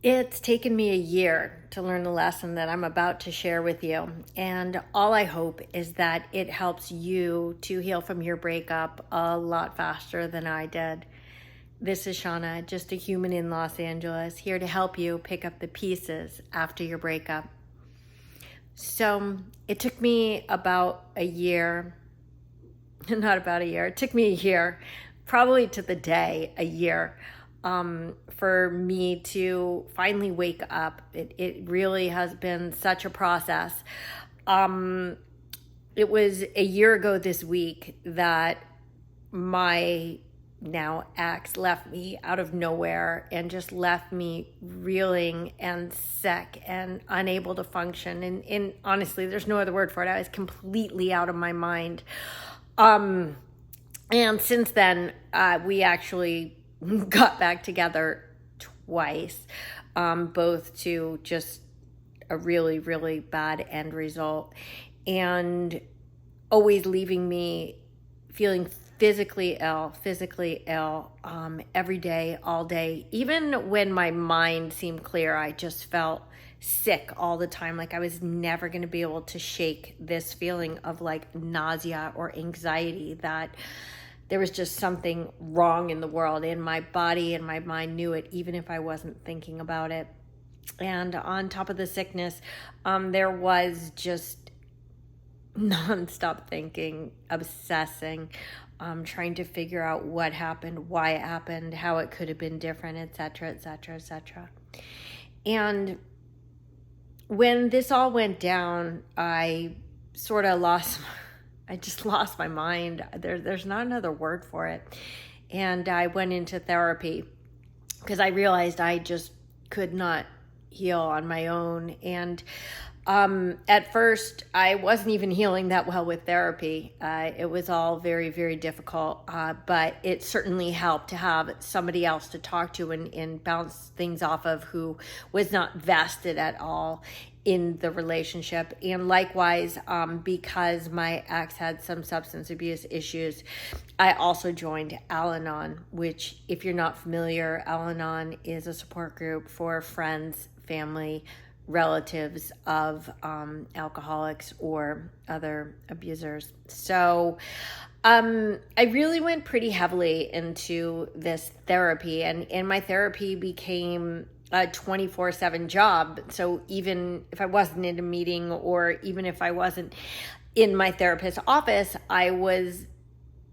It's taken me a year to learn the lesson that I'm about to share with you. And all I hope is that it helps you to heal from your breakup a lot faster than I did. This is Shauna, just a human in Los Angeles, here to help you pick up the pieces after your breakup. So it took me about a year, not about a year, it took me a year, probably to the day, a year, for me to finally wake up. It really has been such a process. It was a year ago this week that my now ex left me out of nowhere and just left me reeling and sick and unable to function. And honestly, there's no other word for it. I was completely out of my mind. And since then, we actually got back together twice, both to just a really, really bad end result, and always leaving me feeling physically ill, every day, all day. Even when my mind seemed clear, I just felt sick all the time. Like I was never going to be able to shake this feeling of like nausea or anxiety, that there was just something wrong in the world, and my body and my mind knew it, even if I wasn't thinking about it. And on top of the sickness, there was just nonstop thinking, obsessing, trying to figure out what happened, why it happened, how it could have been different, etc., etc., etc. And when this all went down, I just lost my mind. There's not another word for it. And I went into therapy because I realized I just could not heal on my own. And at first, I wasn't even healing that well with therapy. It was all very, very difficult, but it certainly helped to have somebody else to talk to and bounce things off of, who was not vested at all in the relationship. And likewise, because my ex had some substance abuse issues, I also joined Al-Anon, which, if you're not familiar, Al-Anon is a support group for friends, family, relatives of alcoholics or other abusers. So I really went pretty heavily into this therapy, and my therapy became a 24/7 job. So even if I wasn't in a meeting, or even if I wasn't in my therapist's office, I was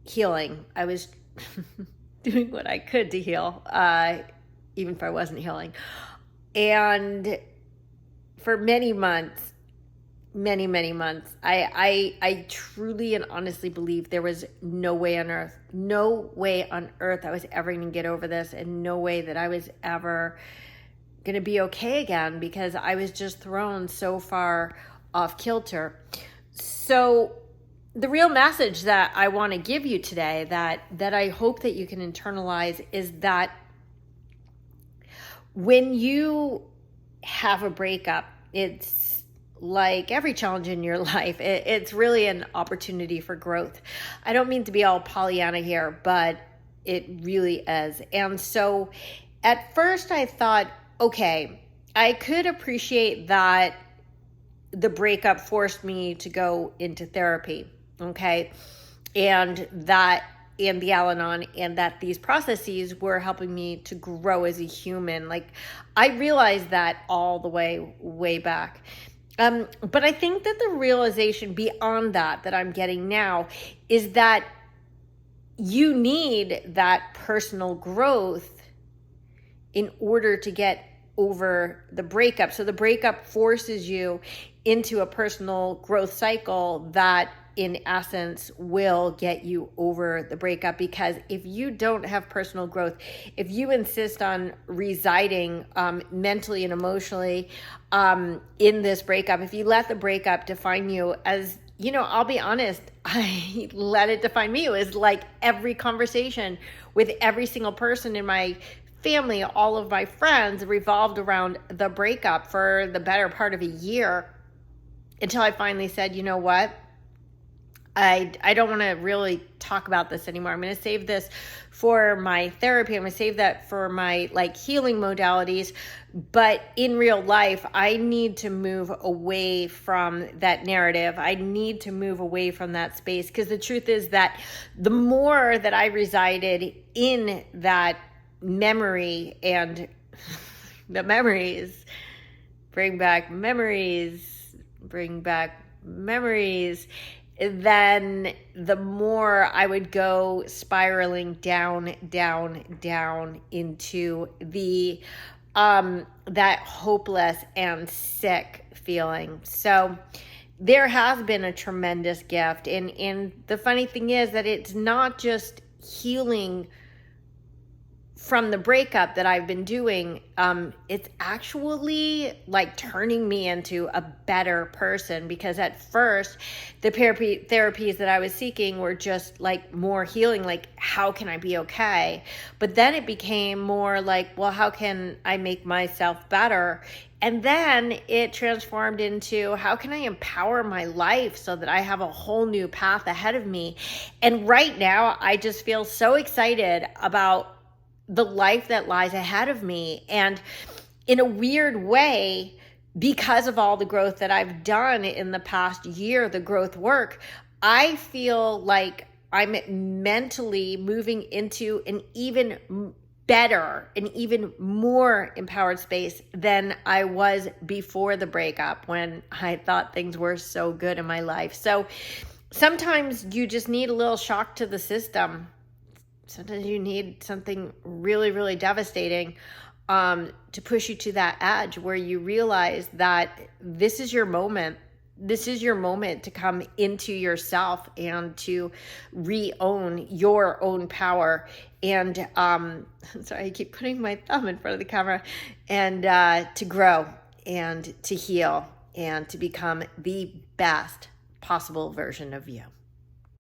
healing. I was doing what I could to heal, even if I wasn't healing. And for many months, many months, I truly and honestly believe there was no way on earth I was ever going to get over this, and no way that I was ever going to be okay again, because I was just thrown so far off kilter. So the real message that I want to give you today, that I hope that you can internalize, is that when you have a breakup, it's like every challenge in your life, it's really an opportunity for growth. I don't mean to be all Pollyanna here, but it really is. And so at first I thought, okay, I could appreciate that the breakup forced me to go into therapy, okay? And the Al-Anon, and that these processes were helping me to grow as a human. Like, I realized that all the way back. But I think that the realization beyond that I'm getting now, is that you need that personal growth in order to get over the breakup. So the breakup forces you into a personal growth cycle that, in essence, will get you over the breakup. Because if you don't have personal growth, if you insist on residing mentally and emotionally in this breakup, if you let the breakup define you, as you know, I'll be honest, I let it define me. It was like every conversation with every single person in my family, all of my friends, revolved around the breakup for the better part of a year, until I finally said, you know what? I don't want to really talk about this anymore. I'm going to save this for my therapy. I'm going to save that for my like healing modalities. But in real life, I need to move away from that narrative. I need to move away from that space, because the truth is that the more that I resided in that memory, and the memories bring back memories, then the more I would go spiraling down into the that hopeless and sick feeling. So there has been a tremendous gift. And the funny thing is that it's not just healing from the breakup that I've been doing. It's actually like turning me into a better person, because at first the therapies that I was seeking were just like more healing, like how can I be okay? But then it became more like, well, how can I make myself better? And then it transformed into, how can I empower my life so that I have a whole new path ahead of me? And right now, I just feel so excited about the life that lies ahead of me. And in a weird way, because of all the growth that I've done in the past year, the growth work, I feel like I'm mentally moving into an even better, an even more empowered space than I was before the breakup, when I thought things were so good in my life. So sometimes you just need a little shock to the system. Sometimes you need something really, really devastating to push you to that edge where you realize that this is your moment. This is your moment to come into yourself and to re-own your own power. And sorry, I keep putting my thumb in front of the camera. And to grow and to heal and to become the best possible version of you.